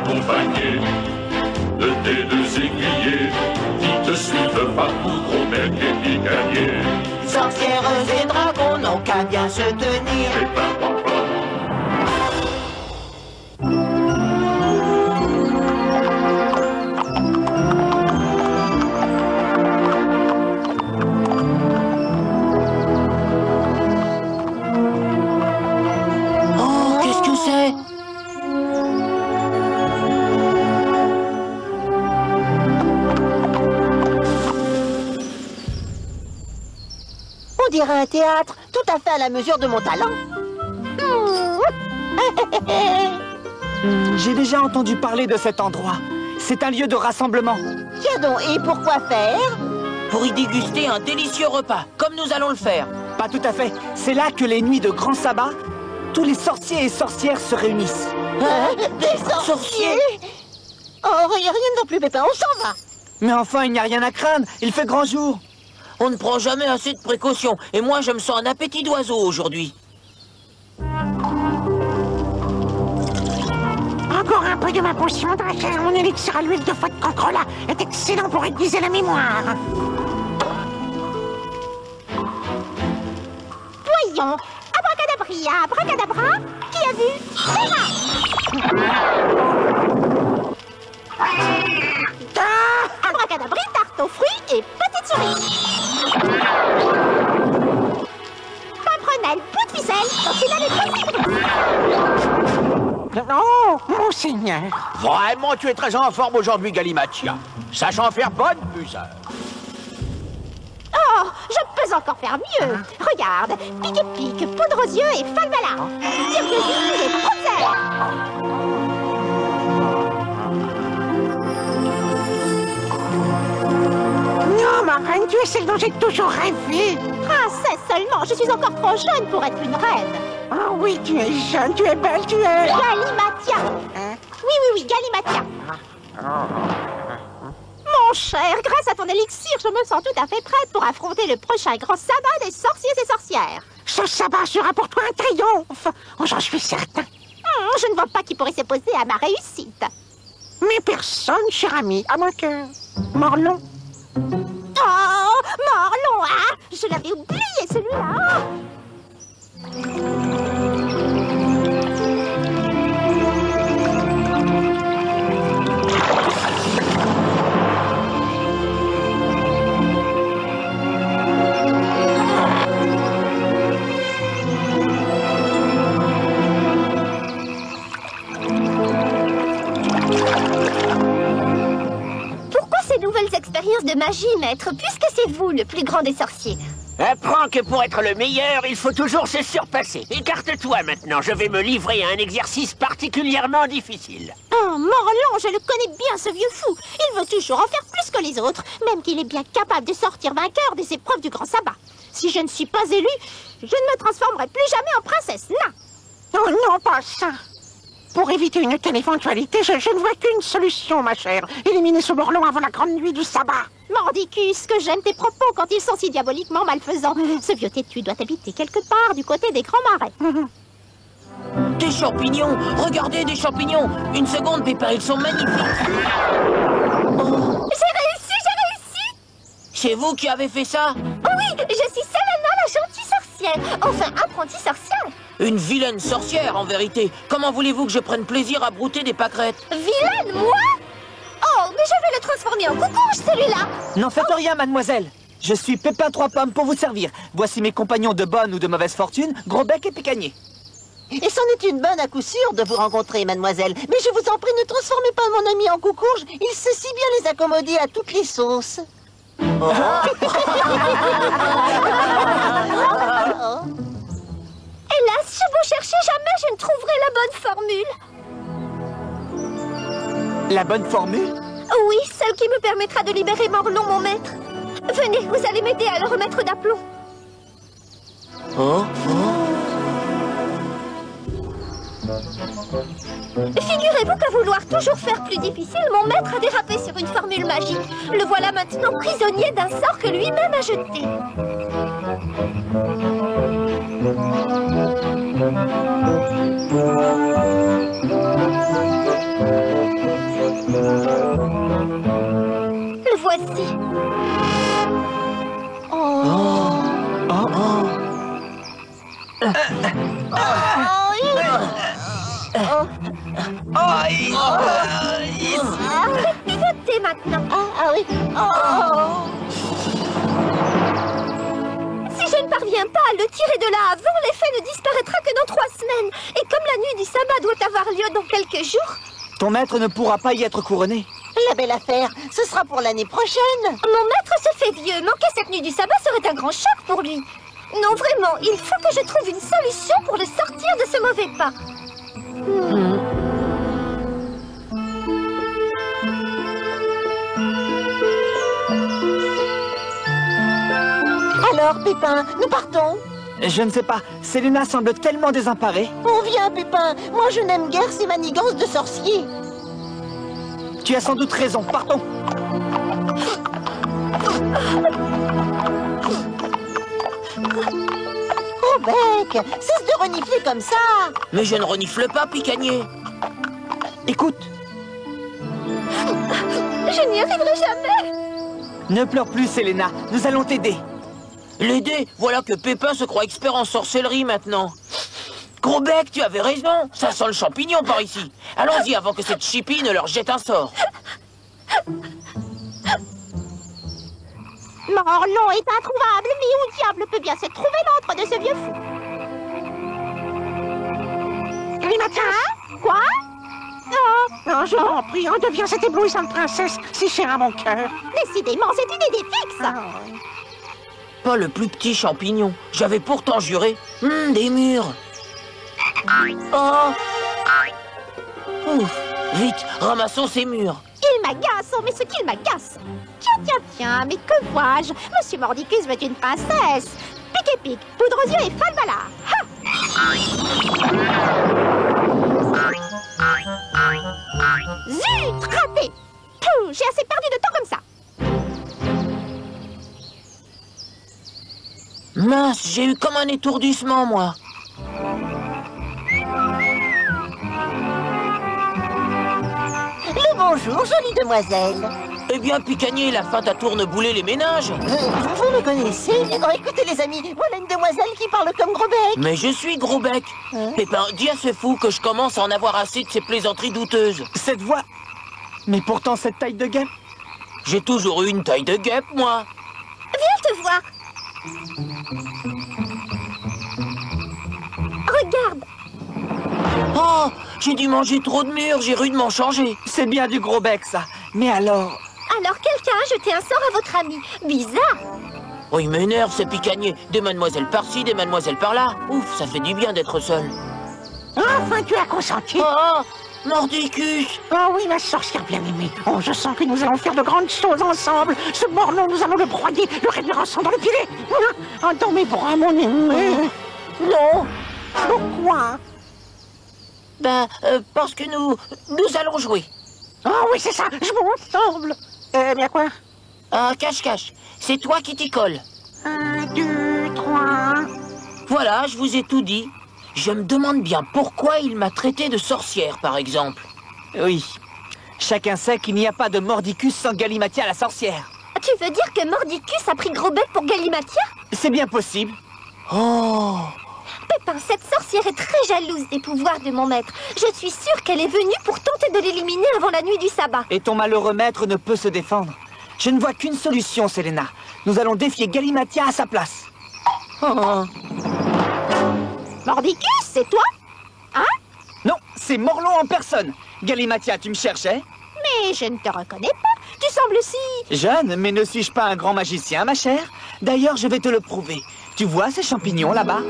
accompagné de tes deux aiguillés qui te suivent partout, gros bec et picanier. Sorcières et dragons n'ont qu'à bien se tenir. Pépin, papa. Oh, qu'est-ce que c'est? On dirait un théâtre, tout à fait à la mesure de mon talent. J'ai déjà entendu parler de cet endroit. C'est un lieu de rassemblement. Tiens donc, et pourquoi faire? Pour y déguster un délicieux repas, comme nous allons le faire. Pas tout à fait. C'est là que les nuits de grand sabbat, tous les sorciers et sorcières se réunissent. Des sorciers? Oh, rien non plus, Pépin, on s'en va. Mais enfin, il n'y a rien à craindre. Il fait grand jour. On ne prend jamais assez de précautions. Et moi, je me sens un appétit d'oiseau aujourd'hui. Encore un peu de ma potion, Draken. Mon élixir à l'huile de foie de cancrelat est excellent pour aiguiser la mémoire. Voyons, abracadabria, abracadabra, qui a vu? Abracadabri, tarte aux fruits et petite souris. Pimprenelle, bout de ficelle, coccinelle et possible. Oh, monseigneur. Vraiment, tu es très en forme aujourd'hui, Galimachia. Sachant faire bonne puseur. Oh, je peux encore faire mieux. Regarde, pique-pique, poudre aux yeux et falbala. Cirque-ville et Bruxelles. Non, ma reine, tu es celle dont j'ai toujours rêvé. Princesse seulement, je suis encore trop jeune pour être une reine. Oh oui, tu es jeune, tu es belle, tu es... Galimatia. Hein? Oui, Galimatia. Mon cher, grâce à ton élixir, je me sens tout à fait prête pour affronter le prochain grand sabbat des sorciers et sorcières. Ce sabbat sera pour toi un triomphe. Oh, j'en suis certain. Je ne vois pas qui pourrait s'opposer à ma réussite. Mais personne, cher ami, à moins que... Morlon. Oh, Morlon, hein? Je l'avais oublié, celui-là. Pourquoi ces nouvelles expériences de magie, maître, puisque c'est vous le plus grand des sorciers? Apprends que pour être le meilleur, il faut toujours se surpasser. Écarte-toi maintenant, je vais me livrer à un exercice particulièrement difficile. Oh, Morlon, je le connais bien, ce vieux fou. Il veut toujours en faire plus que les autres, même qu'il est bien capable de sortir vainqueur des épreuves du grand sabbat. Si je ne suis pas élue, je ne me transformerai plus jamais en princesse, non. Oh non, pas ça. Pour éviter une telle éventualité, je ne vois qu'une solution, ma chère. Éliminer ce Morlon avant la grande nuit du sabbat. Mordicus, que j'aime tes propos quand ils sont si diaboliquement malfaisants. Ce vieux têtu doit habiter quelque part du côté des grands marais. Des champignons! Regardez, des champignons! Une seconde, Pépin, ils sont magnifiques! Oh. J'ai réussi! C'est vous qui avez fait ça? Oh oui, je suis Selena, la gentille sorcière. Enfin, apprentie sorcière. Une vilaine sorcière, en vérité. Comment voulez-vous que je prenne plaisir à brouter des pâquerettes? Vilaine, moi? Oh, mais je vais le transformer en coucouche, celui-là. N'en faites rien, mademoiselle. Je suis Pépin Trois Pommes pour vous servir. Voici mes compagnons de bonne ou de mauvaise fortune, Gros Bec et Picanier. Et c'en est une bonne à coup sûr de vous rencontrer, mademoiselle. Mais je vous en prie, ne transformez pas mon ami en coucourge. Il sait si bien les accommoder à toutes les sauces. Oh. Hélas, je vous chercher, jamais je ne trouverai la bonne formule. La bonne formule? Oui, celle qui me permettra de libérer Morlon, mon maître. Venez, vous allez m'aider à le remettre d'aplomb. Oh, Figurez-vous que vouloir toujours faire plus difficile, mon maître a dérapé sur une formule magique. Le voilà maintenant prisonnier d'un sort que lui-même a jeté. Merci. Oh. Pivotez maintenant. Ah oui. Si je ne parviens pas à le tirer de là avant, l'effet ne disparaîtra que dans 3 semaines. Et comme la nuit du sabbat doit avoir lieu dans quelques jours... Ton maître ne pourra pas y être couronné. La belle affaire, ce sera pour l'année prochaine. Mon maître se fait vieux. Manquer cette nuit du sabbat serait un grand choc pour lui. Non, vraiment, il faut que je trouve une solution pour le sortir de ce mauvais pas. Alors, Pépin, nous partons. Je ne sais pas, Selena semble tellement désemparée. On vient, Pépin. Moi, je n'aime guère ces manigances de sorciers. Tu as sans doute raison, partons. Grobec, cesse de renifler comme ça. Mais je ne renifle pas, Picanier. Écoute, Je n'y arriverai jamais. ne pleure plus, Selena. Nous allons t'aider. L'aider? Voilà que Pépin se croit expert en sorcellerie maintenant. Gros bec, tu avais raison. Ça sent le champignon par ici. Allons-y avant que cette chipie ne leur jette un sort. Morlon est introuvable, mais où diable peut bien se trouver l'antre de ce vieux fou? Galimatias, Quoi? non, je t'en prie, redeviens cette éblouissante princesse si chère à mon cœur. Décidément, c'est une idée fixe. Pas le plus petit champignon. J'avais pourtant juré. Des murs. Oh. Ouf. Vite, ramassons ces murs. Il m'agace, oh mais ce qu'il m'agace. Tiens, mais que vois-je? Monsieur Mordicus veut une princesse. Pique et pique, poudre aux yeux et falbala. Zut, raté. Pouh, j'ai assez perdu de temps comme ça. Mince, j'ai eu comme un étourdissement, moi. Le bonjour, jolie demoiselle. Eh bien, Picanier, la feinte à tourne-bouler les ménages. Vous me connaissez? Oh, écoutez, les amis, voilà une demoiselle qui parle comme Grobec. Mais je suis Gros bec. Pépin, dis à ce fou que je commence à en avoir assez de ces plaisanteries douteuses. Cette voix... Mais pourtant, cette taille de guêpe... J'ai toujours eu une taille de guêpe, moi. Viens te voir. Regarde. Oh, j'ai dû manger trop de murs, j'ai rudement changé. C'est bien du gros bec, ça. Mais alors... Alors quelqu'un a jeté un sort à votre ami. Bizarre. Oh, il m'énerve, ce Picanier. Des mademoiselles par-ci, des mademoiselles par-là. Ouf, ça fait du bien d'être seul. Enfin, tu as consenti. Oh, Mordicus. Oh oui, ma sorcière bien-aimée. Oh, je sens que nous allons faire de grandes choses ensemble. Ce morlon, nous allons le broyer, le réduire ensemble dans le filet. Oh, dans mes bras, mon aimé. Non. Pourquoi? Parce que nous allons jouer. Oh oui, c'est ça, jouons ensemble. Mais à quoi? Cache-cache. C'est toi qui t'y colle. 1, 2, 3... Voilà, je vous ai tout dit. Je me demande bien pourquoi il m'a traité de sorcière, par exemple. Oui. Chacun sait qu'il n'y a pas de Mordicus sans Galimatia la sorcière. Tu veux dire que Mordicus a pris Gros bec pour Galimatia? C'est bien possible. Oh. Pépin, cette sorcière est très jalouse des pouvoirs de mon maître. Je suis sûre qu'elle est venue pour tenter de l'éliminer avant la nuit du sabbat. Et ton malheureux maître ne peut se défendre. Je ne vois qu'une solution, Selena. Nous allons défier Galimatia à sa place. Mordicus, c'est toi? Hein? Non, c'est Morlon en personne. Galimatia, tu me cherchais? Mais je ne te reconnais pas. Tu sembles si... Jeune, mais ne suis-je pas un grand magicien, ma chère? D'ailleurs, je vais te le prouver. Tu vois ces champignons là-bas?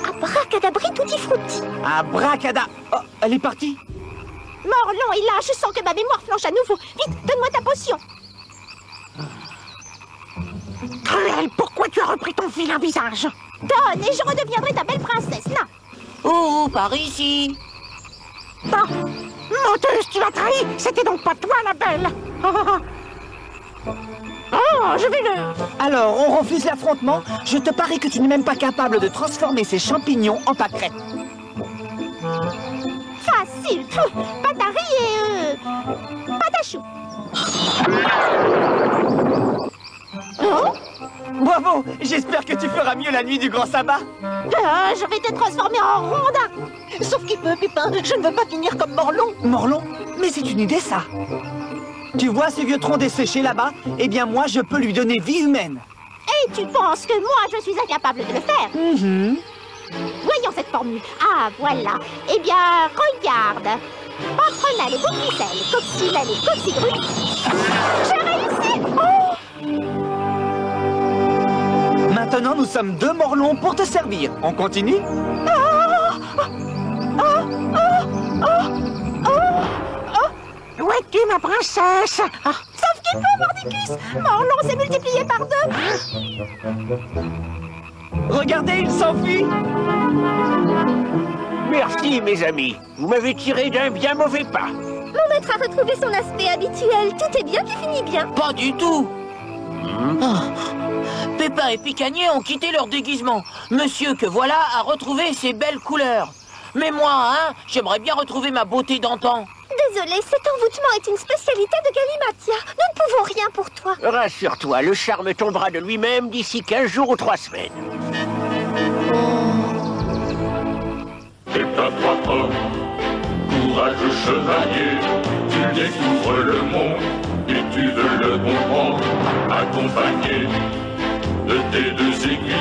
Abracadabri tutti frutti. Abracada... Oh, elle est partie. Morlon est là, je sens que ma mémoire flanche à nouveau. Vite, donne-moi ta potion. Cruel, pourquoi tu as repris ton vilain visage? Donne et je redeviendrai ta belle princesse, là. Oh, par ici. Ah, menteuse, tu l'as trahi. C'était donc pas toi, la belle. Oh, je vais le... Alors, on refuse l'affrontement? Je te parie que tu n'es même pas capable de transformer ces champignons en pâquerettes. Facile. facile. Patari et patachou. Oh, Bravo! J'espère que tu feras mieux la nuit du grand sabbat. je vais te transformer en rondin. Sauf qu'il peut, Pépin, je ne veux pas finir comme Morlon. Morlon? Mais c'est une idée, ça. Tu vois ce vieux tronc desséché là-bas? Eh bien, moi, je peux lui donner vie humaine. Et tu penses que moi, je suis incapable de le faire? Voyons cette formule. Ah, voilà. Eh bien, regarde. Prenez les bouclicelles, coccinelles et coccigrues. J'ai réussi! Oh! Maintenant, nous sommes 2 morlons pour te servir. On continue? Où es-tu, ma princesse? Ah, Sauf qu'il peut, Mordicus! Morlon s'est multiplié par 2. Regardez, il s'enfuit. Merci, mes amis. Vous m'avez tiré d'un bien mauvais pas. Mon maître a retrouvé son aspect habituel. Tout est bien qui finit bien. Pas du tout. Pépin et Picanier ont quitté leur déguisement. Monsieur que voilà a retrouvé ses belles couleurs. Mais moi, hein, j'aimerais bien retrouver ma beauté d'antan. Désolé, cet envoûtement est une spécialité de Galimatia. Nous ne pouvons rien pour toi. Rassure-toi, le charme tombera de lui-même d'ici 15 jours ou 3 semaines. Pépin 3 pommes, courageux chevalier, tu découvres le monde et tu veux le comprendre, accompagné de tes 2 aiguilles.